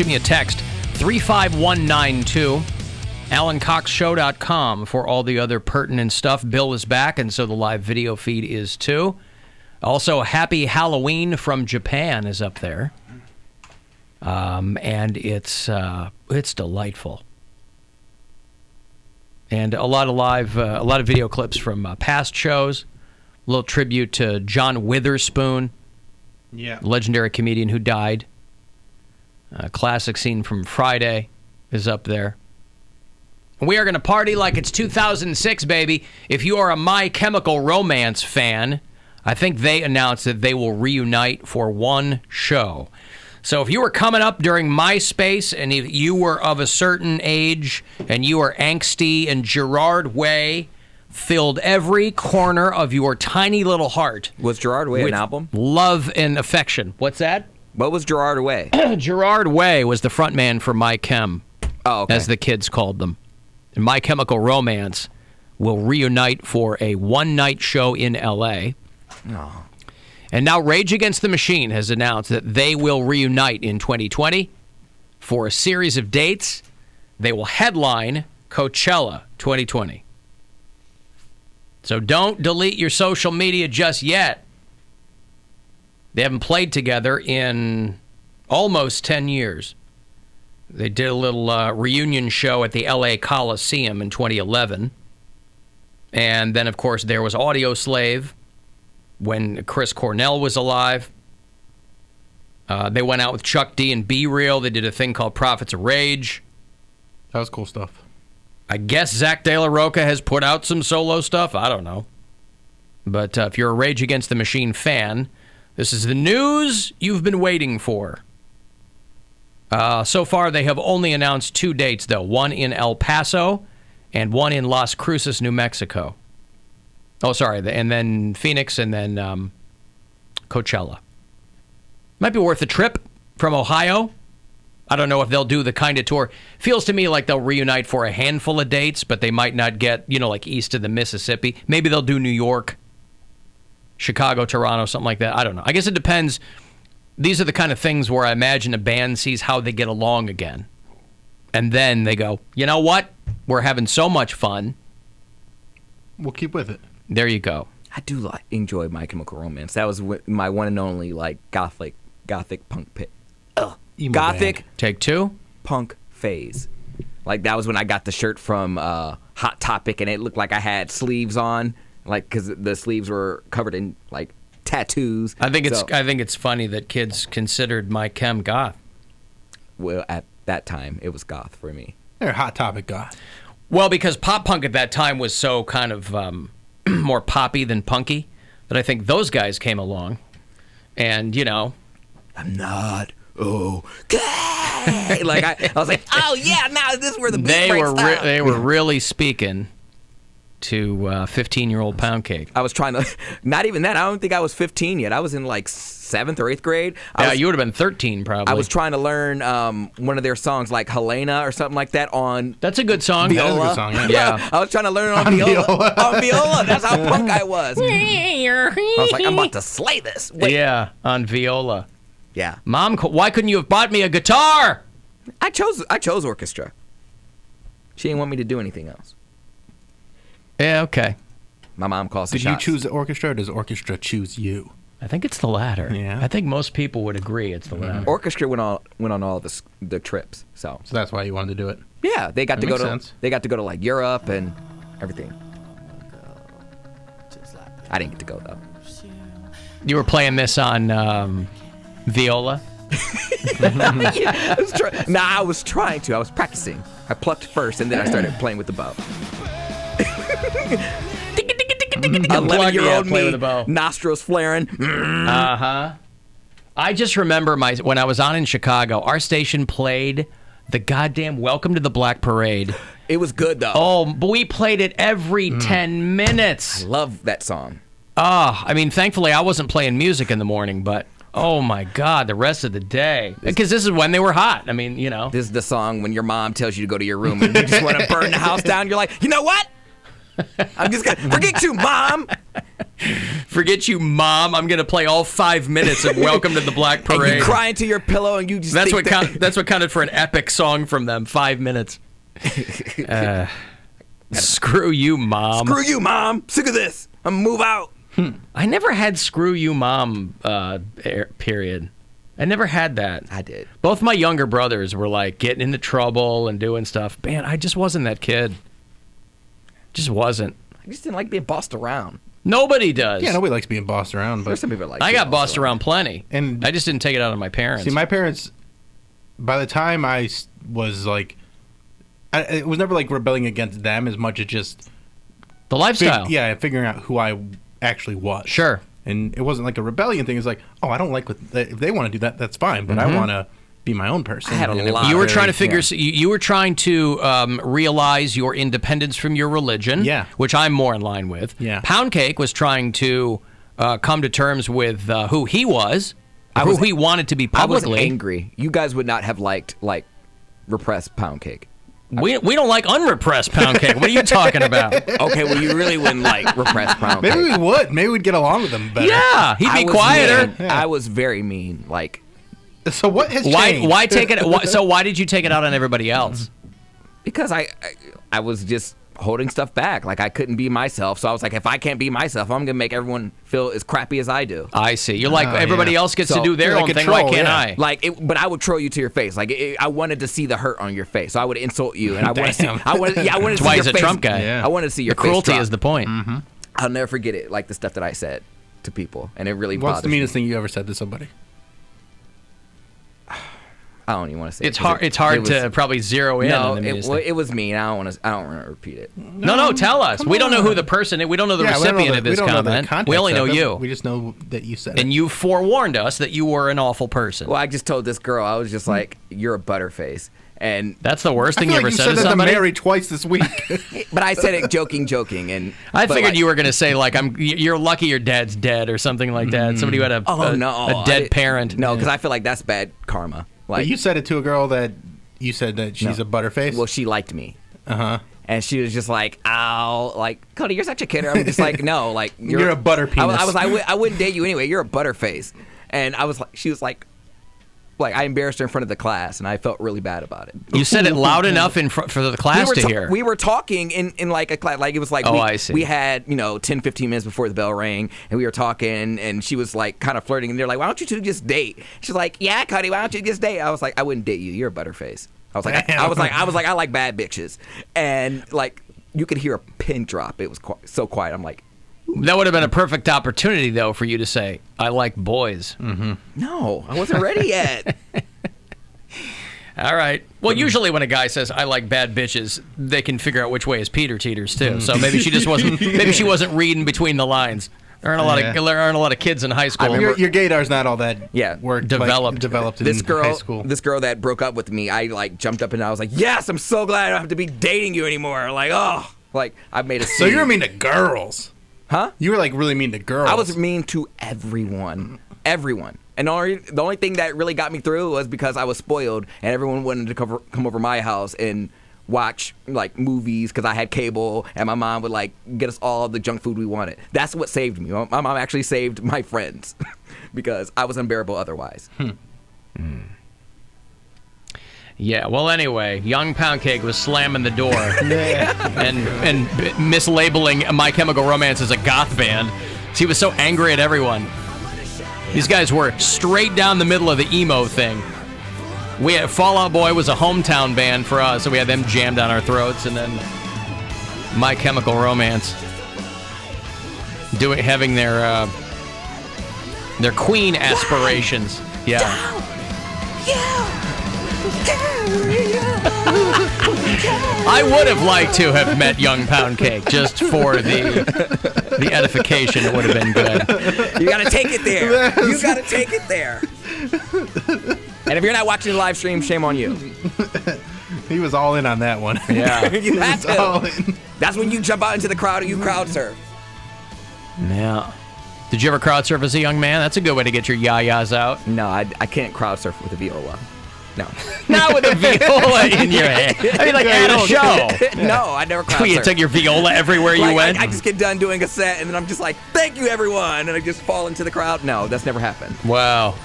shoot me a text, 35192. AlanCoxShow.com for all the other pertinent stuff. Bill is back, and so the live video feed is too. Also, Happy Halloween from Japan is up there. And it's delightful. And a lot of video clips from past shows. A little tribute to John Witherspoon, legendary comedian who died. A classic scene from Friday is up there. We are going to party like it's 2006, baby. If you are a My Chemical Romance fan, I think they announced that they will reunite for one show. So if you were coming up during MySpace and if you were of a certain age and you were angsty and Gerard Way filled every corner of your tiny little heart. Was Gerard Way an album? Love and affection. What's that? What was Gerard Way? Gerard Way was the frontman for My Chem, as the kids called them. And My Chemical Romance will reunite for a one-night show in L.A. Oh. And now Rage Against the Machine has announced that they will reunite in 2020 for a series of dates. They will headline Coachella 2020. So don't delete your social media just yet. They haven't played together in almost 10 years. They did a little reunion show at the L.A. Coliseum in 2011. And then, of course, there was Audio Slave when Chris Cornell was alive. They went out with Chuck D and B Real. They did a thing called Prophets of Rage. That was cool stuff. I guess Zach De La Rocha has put out some solo stuff. I don't know. But if you're a Rage Against the Machine fan, this is the news you've been waiting for. So far, they have only announced 2 dates, though. One in El Paso and one in Las Cruces, New Mexico. Oh, sorry. And then Phoenix and then Coachella. Might be worth a trip from Ohio. I don't know if they'll do the kind of tour. Feels to me like they'll reunite for a handful of dates, but they might not get, like east of the Mississippi. Maybe they'll do New York, Chicago, Toronto, something like that. I don't know. I guess it depends. These are the kind of things where I imagine a band sees how they get along again. And then they go, you know what? We're having so much fun. We'll keep with it. There you go. I do enjoy My Chemical Romance. That was my one and only gothic punk pit. Gothic band. Take 2. Punk phase. That was when I got the shirt from Hot Topic, and it looked like I had sleeves on, because the sleeves were covered in tattoos. I think it's funny that kids considered My Chem goth. Well, at that time, it was goth for me. They're Hot Topic goth. Well, because pop punk at that time was so kind of more poppy than punky, that I think those guys came along, and I'm not okay. I was like, oh yeah, now this is where the beat breaks down. They were really speaking to 15-year-old Poundcake. I was trying to, not even that. I don't think I was 15 yet. I was in 7th or 8th grade. You would have been 13 probably. I was trying to learn one of their songs like Helena or something like that on. That's a good song. Viola. That is a good song, yeah. I was trying to learn on viola. On viola. That's how punk I was. I was like, I'm about to slay this. Wait. Yeah, on viola. Yeah. Mom, why couldn't you have bought me a guitar? I chose orchestra. She didn't want me to do anything else. Yeah, okay. My mom calls the Did shots. you choose the orchestra, or does orchestra choose you? I think it's the latter. Yeah. I think most people would agree it's the latter. Orchestra went on all the trips, so that's why you wanted to do it. Yeah, they got That to go makes to sense. they got to go to Europe and everything. I didn't get to go though. You were playing this on viola? Yeah, I was trying to. I was practicing. I plucked first, and then I started playing with the bow. 11-year-old play me, with a bow. nostrils flaring. Uh-huh. I just remember when I was on in Chicago, our station played the goddamn Welcome to the Black Parade. It was good, though. Oh, but we played it every 10 minutes. I love that song. Thankfully I wasn't playing music in the morning, but oh my God, the rest of the day. Because this is when they were hot. This is the song when your mom tells you to go to your room and you just want to burn the house down. You're like, you know what? I'm just going to forget you, Mom. Forget you, Mom. I'm going to play all 5 minutes of Welcome to the Black Parade. And you cry into your pillow and you just That's what counted for an epic song from them. 5 minutes. Screw you, Mom. Screw you, Mom. Sick of this. I'm gonna move out. I never had Screw You, Mom period. I never had that. I did. Both my younger brothers were like getting into trouble and doing stuff. Man, I just wasn't that kid. Just wasn't. I just didn't like being bossed around. Nobody does. Yeah, nobody likes being bossed around. But There's some people that like I being got bossed around plenty. And I just didn't take it out on my parents. see, my parents, by the time I was like, it was never like rebelling against them as much as just the lifestyle. figuring out who I actually was. Sure. And it wasn't like a rebellion thing. It's like, oh, I don't like what if they want to do that, that's fine. But I want to be my own person. I had a And it lot was You were very- trying to figure. You were trying to realize your independence from your religion. Yeah. Which I'm more in line with. Yeah. Poundcake was trying to come to terms with who he was, who he wanted to be I was publicly. angry. You guys would not have liked repressed Poundcake. We don't like unrepressed Poundcake. What are you talking about? Okay, well you really wouldn't like repressed Poundcake. Maybe we would. Maybe we'd get along with them better. Yeah, he'd I be was quieter. mean. I was very mean. So what has Why? changed? Why take it? So why did you take it out on everybody else? Because I was just holding stuff back. Like I couldn't be myself. So I was like, if I can't be myself, I'm gonna make everyone feel as crappy as I do. I see. You're like everybody yeah. else gets to So, do their you're own like a thing. troll, Why can't yeah. I? But I would troll you to your face. I wanted to see the hurt on your face. So I would insult you, and I wanted to see. Damn. I wanted to That's see why your he's a face. Trump guy. Yeah. I wanted to see your The face cruelty drop. is the point. I'll never forget it. Like the stuff that I said to people, and it really What's bothers the meanest thing you ever said to somebody? me. I don't even want to say. It's it 'cause hard. It's hard to probably zero in. No, on the meanest it was mean. I don't want to repeat it. thing. No, tell us. We don't know who the person is. We don't know the recipient of this comment. We only know you. We just know that you said And it. you forewarned us that you were an awful person. Well, I just told this girl. I was just like, "You're a butterface," and That's the worst I thing feel you like ever you said said to that to somebody. Mary twice this week. but I said it joking, and I but, figured like, you were going to say like, "You're lucky your dad's dead" or something like that. Somebody who had a I dead didn't- parent. No, because I feel like that's bad karma. But Like, you said it to a girl that you said that she's No. a butterface. well, she liked me. Uh-huh. And she was just like, "Ow, like Cody, you're such a kidder." I'm just like, "No, like You're a butter penis. I wouldn't date you anyway. You're a butterface." And I was like, she was like I embarrassed her in front of the class, and I felt really bad about it. You said it loud enough in front for the class to hear. We were talking in like a class, like it was like I see. we had 10, 15 minutes before the bell rang, and we were talking, and she was like kind of flirting, and they're like, "Why don't you two just date?" She's like, "Yeah, Cody, why don't you just date?" I was like, "I wouldn't date you. You're a butterface." I was like, I was like, I like bad bitches, and like you could hear a pin drop. It was so quiet. I'm like, That would have been a perfect opportunity, though, for you to say, "I like boys." no, I wasn't ready yet. All right. Well, usually when a guy says, "I like bad bitches," they can figure out which way is Peter Teeters too. So maybe she just wasn't. Maybe she wasn't reading between the lines. There aren't a lot of kids in high school. your gaydar's not all that Developed in This high girl, school. this girl that broke up with me, I like jumped up and I was like, "Yes, I'm so glad I don't have to be dating you anymore." Like, oh, like I made a scene. So you were mean to girls. Huh? You were like really mean to girls. I was mean to everyone. And the only thing that really got me through was because I was spoiled and everyone wanted to come over my house and watch like movies because I had cable and my mom would like get us all the junk food we wanted. That's what saved me. My mom actually saved my friends because I was unbearable otherwise. Yeah, well, anyway, young Poundcake was slamming the door and mislabeling My Chemical Romance as a goth band. He was so angry at everyone. These guys were straight down the middle of the emo thing. We had Fall Out Boy was a hometown band for us, so we had them jammed down our throats, and then My Chemical Romance having their Queen aspirations. Yeah. I would have liked to have met young Poundcake just for the edification. It would have been good. You gotta take it there. You gotta take it there. And if you're not watching the live stream, shame on you. He was all in on that one. Yeah. You have All to. in. That's when you jump out into the crowd and you crowd surf. Yeah. Did you ever crowd surf as a young man? That's a good way to get your yayas out. No, I can't crowd surf with a viola. No. Not with a viola in your hand. I mean, like at a show. No, I never crowd You surf. took your viola everywhere you went? I just get done doing a set, and then I'm just like, thank you, everyone, and I just fall into the crowd. No, that's never happened. Wow.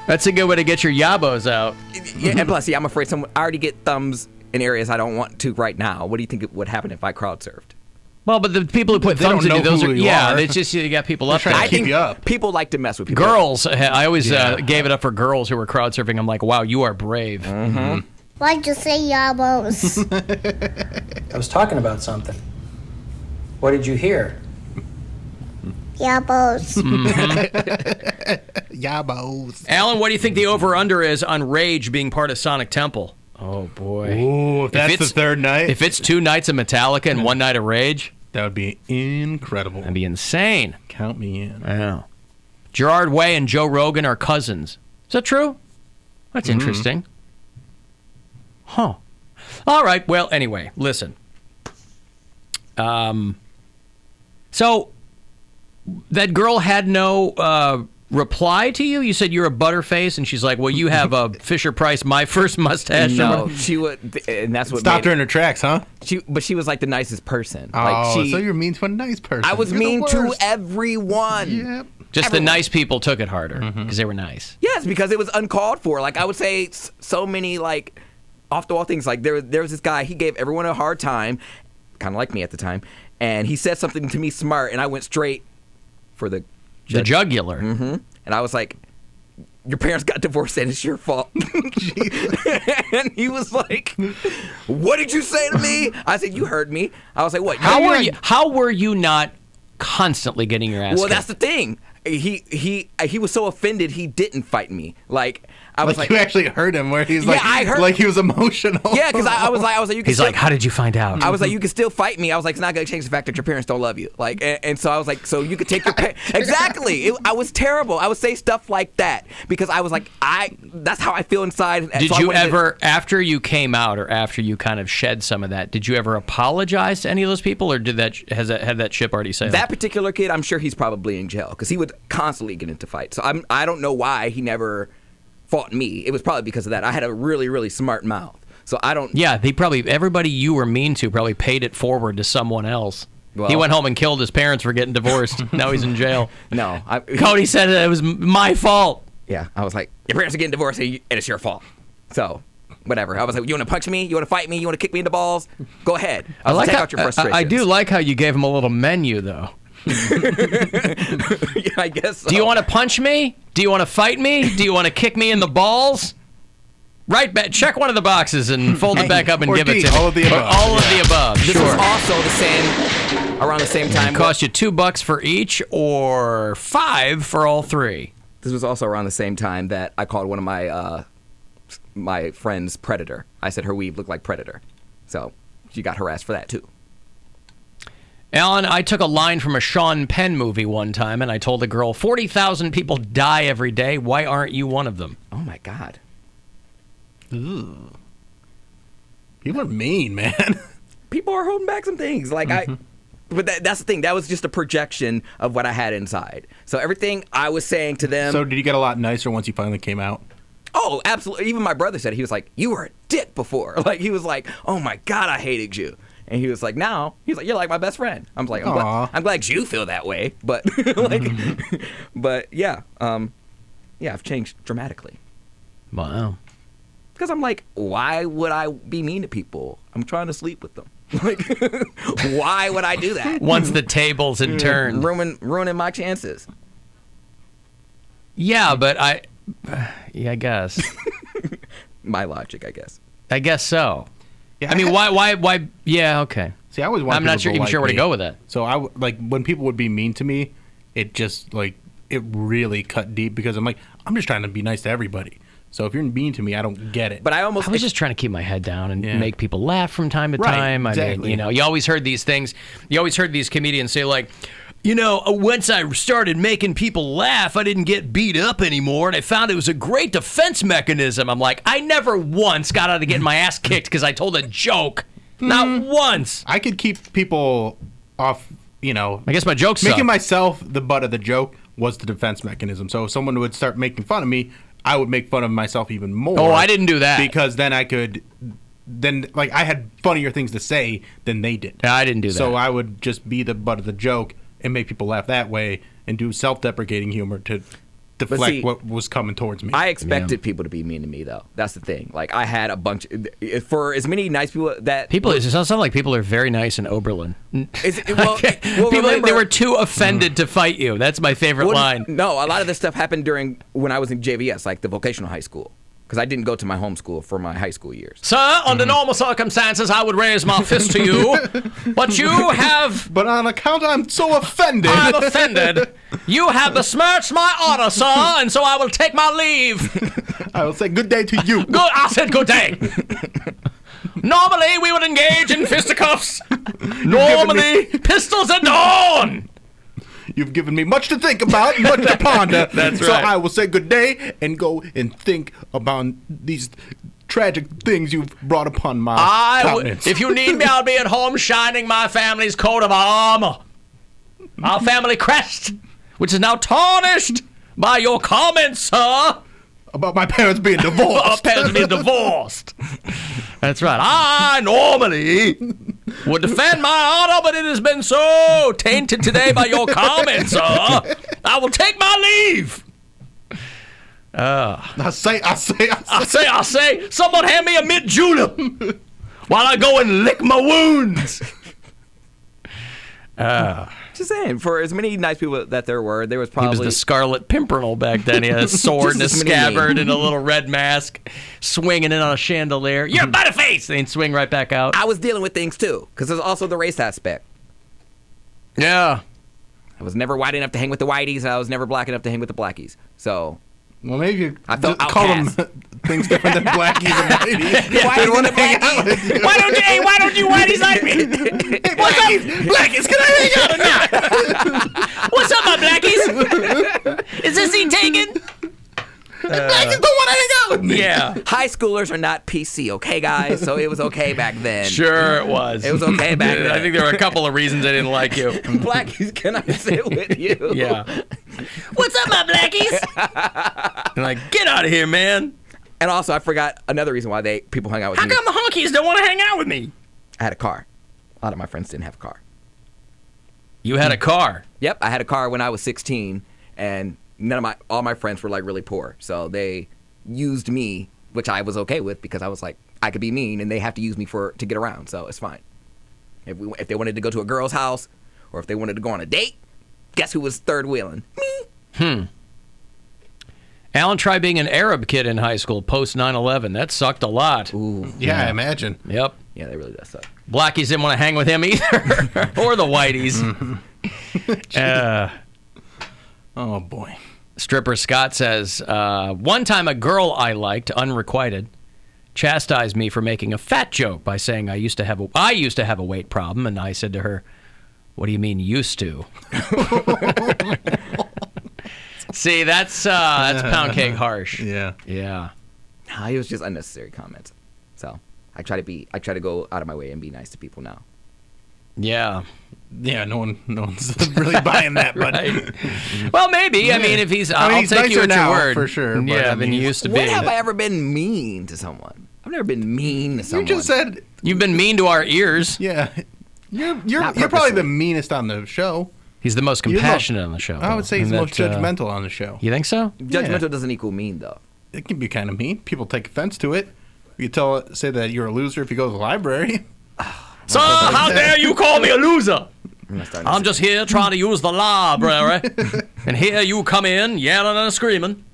That's a good way to get your yabos out. Yeah, and plus, I'm afraid I already get thumbs in areas I don't want to right now. What do you think would happen if I crowd surfed? Well, but the people who put They thumbs in don't you, know those who are, you yeah, are. it's just you got people up trying there. to keep you up. People like to mess with people. Girls, I always Yeah. gave it up for girls who were crowd surfing. I'm like, wow, you are brave. Mm-hmm. Why'd you say yabos? I was talking about something. What did you hear? Yabos. Yabos. Alan, what do you think the over-under is on Rage being part of Sonic Temple? Oh, boy. Ooh, if that's the third night, If it's 2 nights of Metallica and 1 night of Rage, that would be incredible. that'd be insane. Count me in. Yeah. Gerard Way and Joe Rogan are cousins. Is that true? That's interesting. Huh. All right. Well, anyway, listen. So that girl had no reply to you? You said you're a butterface, and she's like, well, you have a Fisher-Price My First Mustache. No, she would, and that's what Stopped made her in her tracks, huh? But she was like the nicest person. Oh, Like so you're mean to a nice person. I was You're the mean to worst. everyone. Yep. Just Everyone. the nice people took it harder because they were nice. Yes, because it was uncalled for. Like I would say, so many like off the wall things. Like there was this guy. He gave everyone a hard time, kind of like me at the time, and he said something to me smart, and I went straight for the The jugular. Mm-hmm. And I was like, your parents got divorced and it's your fault. And he was like, what did you say to me? I said, you heard me. I was like, what? How were you not constantly getting your ass Well, kicked? that's the thing. He was so offended he didn't fight me. Like I was Like like you actually heard him where he's like, I heard- like he was emotional. yeah, because I was like, you can He's still, like, how did you find out? I was like, you can still fight me. I was like, it's not going to change the fact that your parents don't love you. Like, and so I was like, so you could take your exactly. I was terrible. I would say stuff like that because I was like, that's how I feel inside. Did So I you wanted to- ever, after you came out or after you kind of shed some of that, did you ever apologize to any of those people, or had that ship already sailed? That particular kid, I'm sure he's probably in jail because he would constantly get into fights. So I don't know why he never fought me. It was probably because of that. I had a really, really smart mouth. So I don't. Yeah, everybody you were mean to probably paid it forward to someone else. Well- He went home and killed his parents for getting divorced. Now he's in jail. No. Cody said it was my fault. Yeah. I was like, your parents are getting divorced and it's your fault. So. Whatever. I was like, you want to punch me? You want to fight me? You want to kick me in the balls? Go ahead. I like take how, out your frustrations. I do like how you gave him a little menu, though. Yeah, I guess so. Do you want to punch me? Do you want to fight me? Do you want to kick me in the balls? Right back. Check one of the boxes and fold it back up and Or give it D, to me. all of the Or above. all of the above. This Sure. was also the same, around the same time. Cost you $2 for each, or $5 for all three. This was also around the same time that I called one of my friends Predator. I said her weave looked like Predator. So she got harassed for that too. Alan, I took a line from a Sean Penn movie one time, and I told a girl, 40,000 people die every day. Why aren't you one of them? Oh my God. Ugh. People are mean, man. People are holding back some things. Like but that's the thing. That was just a projection of what I had inside. So everything I was saying to them. So did you get a lot nicer once you finally came out? Oh, absolutely. Even my brother said it. He was like, you were a dick before. Like, he was like, oh my God, I hated you. And he was like, now, he's like, you're like my best friend. I'm like, I'm glad you feel that way. But, but yeah. Yeah, I've changed dramatically. Wow. Because I'm like, why would I be mean to people? I'm trying to sleep with them. Like, why would I do that? Once the tables had turned. Ruining my chances. Yeah, but yeah, I guess. My logic, I guess. I guess so. Yeah, I mean, why? Yeah, okay. See, I always want. I'm not people to even like sure where to me. go with that. So like when people would be mean to me, it just like it really cut deep because I'm like, I'm just trying to be nice to everybody. So if you're mean to me, I don't get it. But I I was just trying to keep my head down and Yeah. make people laugh from time to Right, time. I mean, exactly. you always heard these things. You always heard these comedians say, like, once I started making people laugh, I didn't get beat up anymore, and I found it was a great defense mechanism. I'm like, I never once got out of getting my ass kicked because I told a joke. Not once. I could keep people off. I guess my jokes making suck. myself the butt of the joke was the defense mechanism. So if someone would start making fun of me, I would make fun of myself even more. Oh, I didn't do that. Because then I could, I had funnier things to say than they did. Yeah, I didn't do that. So I would just be the butt of the joke and make people laugh that way and do self-deprecating humor to deflect what was coming towards me. I expected people to be mean to me, though. That's the thing. Like, I had a bunch for as many nice people that it sounds like people are very nice in Oberlin. Well, people, remember, they were too offended to fight you. That's my favorite line. No, a lot of this stuff happened when I was in JVS, like the vocational high school. Because I didn't go to my home school for my high school years. Sir, under normal circumstances, I would raise my fist to you. But you have... But on account I'm so offended. I'm offended. You have besmirched my honor, sir, and so I will take my leave. I will say good day to you. Good. I said good day. Normally, we would engage in fisticuffs. Normally, pistols at dawn. You've given me much to think about, much to ponder. That's so right. I will say good day and go and think about these tragic things you've brought upon my countenance. If you need me, I'll be at home shining my family's coat of armor. Our family crest, which is now tarnished by your comments, sir. About my parents being divorced. Our parents being divorced. That's right. I normally would defend my honor, but it has been so tainted today by your comments, sir. I will take my leave. I say. Someone hand me a mint julep while I go and lick my wounds. Just saying, for as many nice people that there was probably... He was the Scarlet Pimpernel back then. He had a sword and a scabbard and a little red mask, swinging in on a chandelier. You're a butterface! And he'd swing right back out. I was dealing with things, too, because there's also the race aspect. Yeah. I was never white enough to hang with the whiteys, and I was never black enough to hang with the blackies. So... Well, maybe you I felt call them outcast. things different than blackies and whiteys. Whiteys and the blackies. Why don't you whiteys like me? Blackies, can I hang out or not? What's up, my blackies? Is this seat taken? Blackies don't want to hang out with me. Yeah. High schoolers are not PC, okay, guys? So it was okay back then. Sure it was. It was okay back then. I think there were a couple of reasons I didn't like you. Blackies, can I sit with you? Yeah. What's up, my blackies? I'm like, get out of here, man. And also, I forgot another reason why people hung out with How me. come the honkies don't want to hang out with me? I had a car. A lot of my friends didn't have a car. You had a car. Yep, I had a car when I was 16, and all my friends were like really poor. So they used me, which I was okay with because I was like, I could be mean, and they have to use me to get around. So it's fine. If they wanted to go to a girl's house, or if they wanted to go on a date, guess who was third wheeling? Me. Alan tried being an Arab kid in high school post 9/11. That sucked a lot. Ooh. Yeah, I imagine. Yep. Yeah, that really does suck. Blackies didn't want to hang with him either, or the whiteys. Oh, boy. Stripper Scott says, one time a girl I liked, unrequited, chastised me for making a fat joke by saying I used to have a weight problem, and I said to her, "What do you mean used to?" See, that's Poundcake harsh. Yeah. Yeah. No, it was just unnecessary comments. So I try to go out of my way and be nice to people now. Yeah. Yeah, no one's really buying that, but Right. Well, maybe. I mean, if I'll he's take you nicer at your now, word. for sure, but Yeah, I than mean, you used to When be. have I ever been mean to someone? I've never been mean to you someone. just said, You've been mean to our ears. yeah. You're Not probably purposely. the meanest on the show. He's the most compassionate on the show. I would say he's And the most that, judgmental on the show. You think so? Judgmental doesn't equal mean, though. It can be kind of mean. People take offense to it. You say that you're a loser if you go to the library. Sir, how dare you call me a loser? I'm I'm just here trying to use the library, and here you come in yelling and screaming.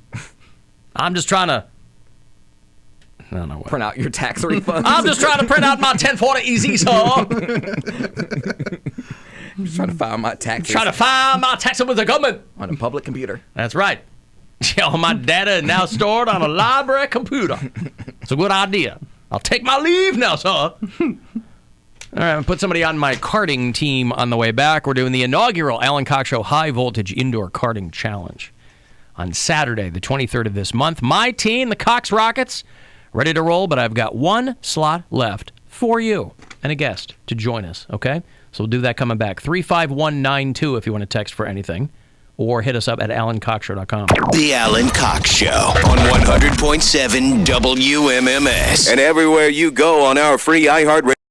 I'm just trying to... I don't know what. print out your tax refunds. I'm just trying to print out my 1040 easy, sir. just trying to file my taxes Trying to find my taxes with the government. on a public computer. That's right. All my data is now stored on a library computer. It's a good idea. I'll take my leave now, sir. All right, I'm put somebody on my karting team on the way back. We're doing the inaugural Alan Cox Show High Voltage Indoor Karting Challenge on Saturday, the 23rd of this month. My team, the Cox Rockets, ready to roll, but I've got one slot left for you and a guest to join us, okay? So we'll do that coming back. 35192 if you want to text for anything, or hit us up at alancoxshow.com. The Alan Cox Show on 100.7 WMMS. And everywhere you go on our free iHeartRadio.